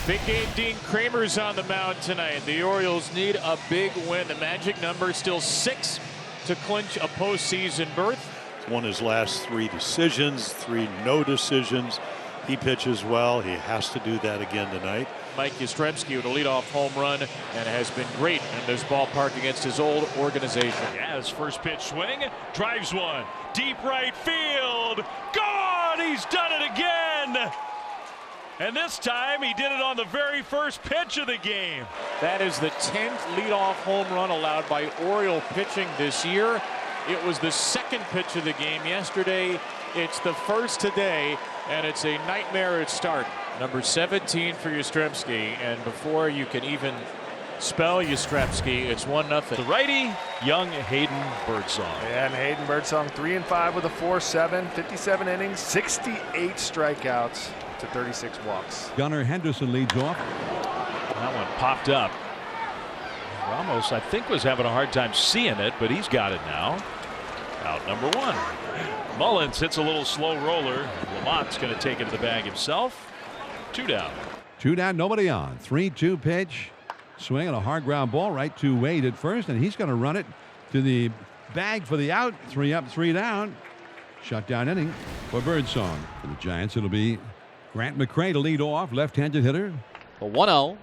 Big game. Dean Kramer's on the mound tonight. The Orioles need a big win. The magic number is still 6 to clinch a postseason berth. Won his last 3 decisions, 3 no decisions. He pitches well. He has to do that again tonight. Mike Yastrzemski with a leadoff home run and has been great in this ballpark against his old organization. Yeah, his first pitch swing, drives one, deep right field, gone! He's done it again! And this time he did it on the very first pitch of the game. That is the 10th leadoff home run allowed by Oriole pitching this year. It was the second pitch of the game yesterday. It's the first today, and it's a nightmare at start. Number 17 for Yastrzemski, and before you can even spell Yastrzemski, it's 1-0. The righty, young Hayden Birdsong. And Hayden Birdsong 3-5 with a 4.7, 57 innings, 68 strikeouts to 36 walks. Gunnar Henderson leads off. That one popped up. Ramos, I think, was having a hard time seeing it, but he's got it now. Out number 1. Mullins hits a little slow roller. Lamont's going to take it to the bag himself. 2 down. 2 down, nobody on. 3-2 pitch. Swing and a hard ground ball right to Wade at first, and he's going to run it to the bag for the out. 3 up, 3 down. Shutdown inning for Birdsong. For the Giants, it'll be Grant McCray to lead off, left-handed hitter. A 1-0.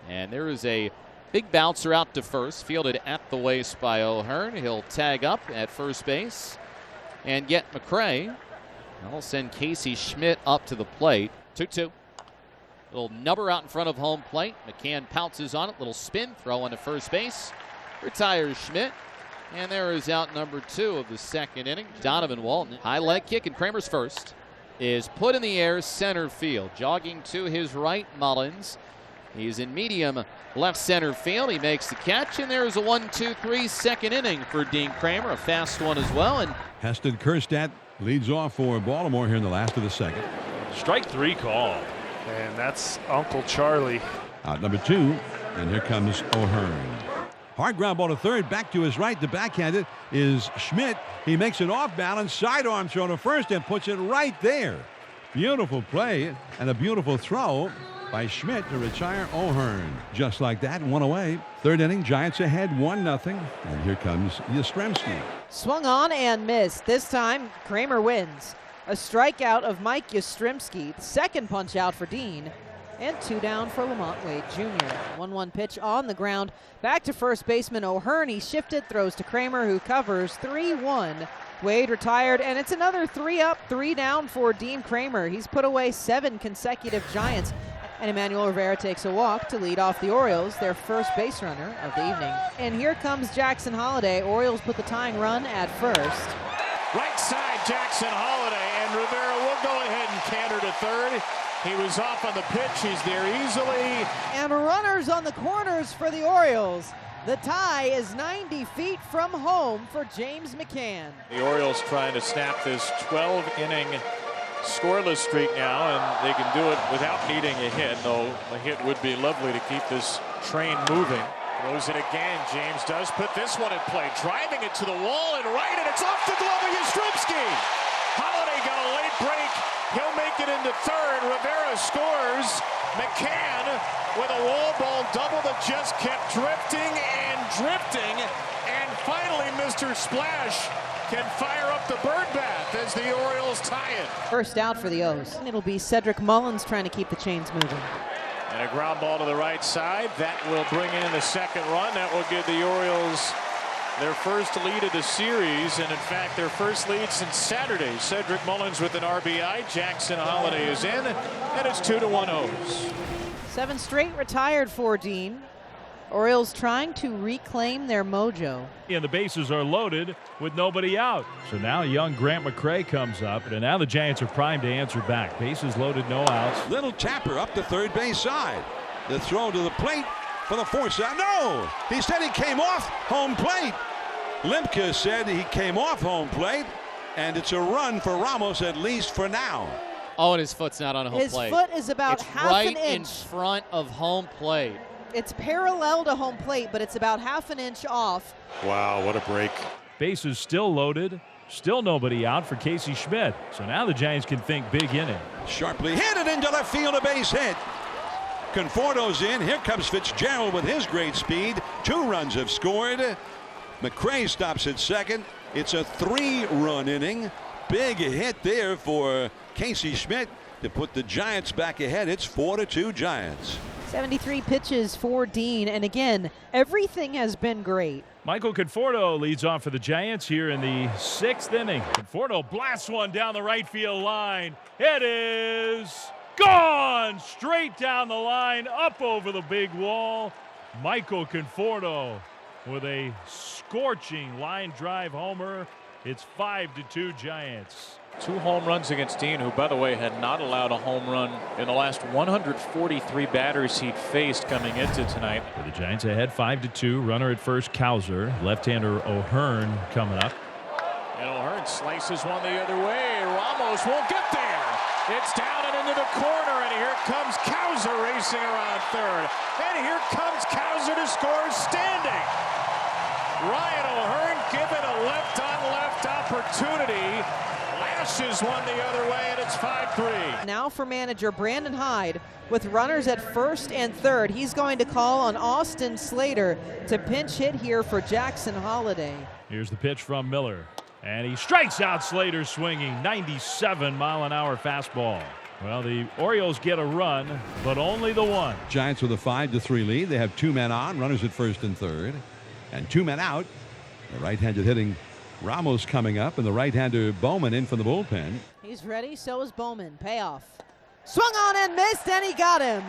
And there is a big bouncer out to first, fielded at the waist by O'Hearn. He'll tag up at first base and get McCray. That'll send Casey Schmidt up to the plate. 2-2. Little nubber out in front of home plate. McCann pounces on it. Little spin, throw into first base. Retires Schmidt. And there is out number 2 of the second inning. Donovan Walton. High leg kick, and Kramer's first is put in the air center field. Jogging to his right, Mullins. He's in medium left center field. He makes the catch, and there's a 1-2-3 second inning for Dean Kramer. A fast one as well. And Heston Kjerstad leads off for Baltimore here in the last of the second. Strike 3 call. And that's Uncle Charlie. Out number 2, and here comes O'Hearn. Hard ground ball to third, back to his right. The backhanded is Schmidt. He makes an off balance sidearm throw to first and puts it right there. Beautiful play and a beautiful throw by Schmidt to retire O'Hearn. Just like that, 1 away. Third inning, Giants ahead 1-0. And here comes Yastrzemski. Swung on and missed. This time, Kramer wins. A strikeout of Mike Yastrzemski. Second punch out for Dean. And 2 down for Lamont Wade Jr. 1-1 pitch on the ground. Back to first baseman O'Hearn. He shifted, throws to Kramer, who covers 3-1. Wade retired, and it's another 3 up, 3 down for Dean Kramer. He's put away 7 consecutive Giants. And Emmanuel Rivera takes a walk to lead off the Orioles, their first base runner of the evening. And here comes Jackson Holliday. Orioles put the tying run at first. Right side, Jackson Holliday, and Rivera will go ahead and canter to third. He was off on the pitch. He's there easily. And runners on the corners for the Orioles. The tie is 90 feet from home for James McCann. The Orioles trying to snap this 12-inning scoreless streak now, and they can do it without needing a hit, though a hit would be lovely to keep this train moving. Throws it again. James does put this one in play, driving it to the wall and right, and it's off the glove of Yastrzemski. Holiday got a late break. He'll make it into third. Rivera scores. McCann with a wall ball double that just kept drifting and drifting, and finally Mr. Splash can fire up the bird bath as the Orioles tie it. First out for the O's. It'll be Cedric Mullins trying to keep the chains moving. And a ground ball to the right side. That will bring in the second run. That will give the Orioles their first lead of the series, and in fact their first lead since Saturday. Cedric Mullins with an RBI. Jackson Holliday is in, and it's 2-1 O's. 7 straight retired for Dean. Orioles trying to reclaim their mojo. And the bases are loaded with nobody out. So now young Grant McCray comes up, and now the Giants are primed to answer back. Bases loaded, no outs. Little tapper up the third base side. The throw to the plate for the force out. No! He said he came off home plate. Limka said he came off home plate, and it's a run for Ramos, at least for now. oh, and his foot's not on home plate. His foot is about it's half right an inch in front of home plate. It's parallel to home plate, but it's about half an inch off. Wow, what a break. Bases still loaded. Still nobody out for Casey Schmidt. So now the Giants can think big inning. Sharply hit it into left field, a base hit. Conforto's in. Here comes Fitzgerald with his great speed. 2 runs have scored. McRae stops at second. It's a 3-run inning. Big hit there for Casey Schmidt to put the Giants back ahead. It's 4-2 Giants. 73 pitches for Dean, and again, everything has been great. Michael Conforto leads off for the Giants here in the 6th inning. Conforto blasts one down the right field line. It is gone straight down the line, up over the big wall. Michael Conforto with a scorching line drive homer. It's 5-2 Giants. 2 home runs against Dean, who, by the way, had not allowed a home run in the last 143 batters he'd faced coming into tonight. For the Giants ahead 5-2. Runner at first, Cowser. Left-hander O'Hearn coming up. And O'Hearn slices one the other way. Ramos won't get there. It's down and into the corner, and here comes Cowser racing around third. And here comes Cowser to score standing. Ryan O'Hearn given a left-on-left opportunity. Lashes one the other way, and it's 5-3. Now for manager Brandon Hyde with runners at first and third. He's going to call on Austin Slater to pinch hit here for Jackson Holiday. Here's the pitch from Miller, and he strikes out Slater swinging. 97-mile-an-hour fastball. Well, the Orioles get a run, but only the one. Giants with a 5-3 lead. They have 2 men on, runners at first and third, and 2 men out. The right-handed hitting Ramos coming up, and the right-hander Bowman in from the bullpen. He's ready, so is Bowman. Payoff. Swung on and missed, and he got him.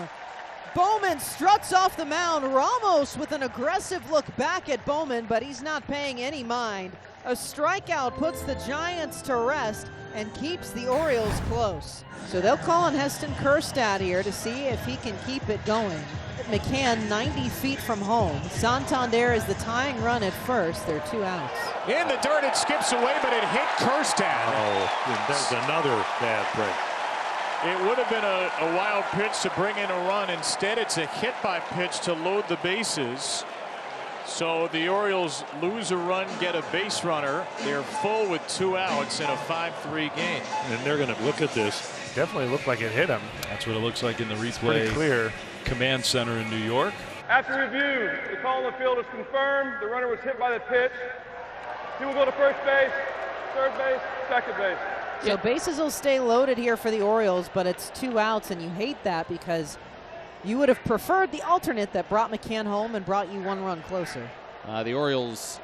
Bowman struts off the mound. Ramos with an aggressive look back at Bowman, but he's not paying any mind. A strikeout puts the Giants to rest and keeps the Orioles close. So they'll call on Heston Kjerstad here to see if he can keep it going. McCann 90 feet from home. Santander is the tying run at first. There are 2 outs. In the dirt, it skips away, but it hit Kjerstad. Oh, there's another bad break. It would have been a wild pitch to bring in a run. Instead, it's a hit by pitch to load the bases. So the Orioles lose a run, get a base runner. They're full with 2 outs in a 5-3 game. And they're going to look at this. Definitely looked like it hit him. That's what it looks like in the Pretty replay clear. command center in New York. After review, the call on the field is confirmed. The runner was hit by the pitch. He will go to first base, third base, second base. So bases will stay loaded here for the Orioles, but it's 2 outs, and you hate that because you would have preferred the alternate that brought McCann home and brought you 1 run closer. The Orioles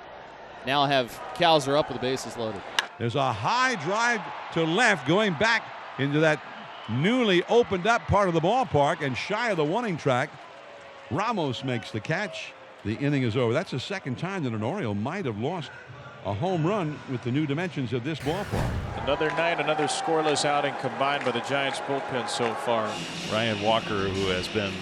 now have Cowser up with the bases loaded. There's a high drive to left going back into that newly opened up part of the ballpark and shy of the warning track. Ramos makes the catch. The inning is over. That's the second time that an Oriole might have lost a home run with the new dimensions of this ballpark. Another night, another scoreless outing combined by the Giants bullpen so far. Ryan Walker, who has been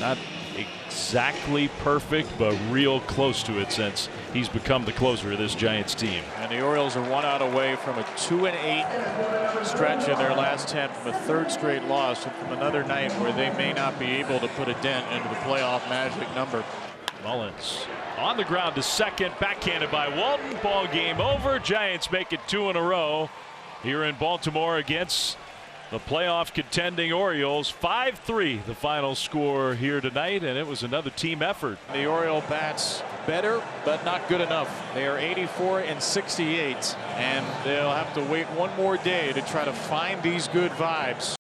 not exactly perfect, but real close to it since he's become the closer of this Giants team. And the Orioles are 1 out away from a 2-8 stretch in their last 10, from a 3rd straight loss, and from another night where they may not be able to put a dent into the playoff magic number. Mullins on the ground to second, backhanded by Walton. Ball game over. Giants make it 2 in a row here in Baltimore against the playoff contending Orioles. 5-3 the final score here tonight, and it was another team effort. The Oriole bats better, but not good enough. They are 84-68, and they'll have to wait 1 more day to try to find these good vibes.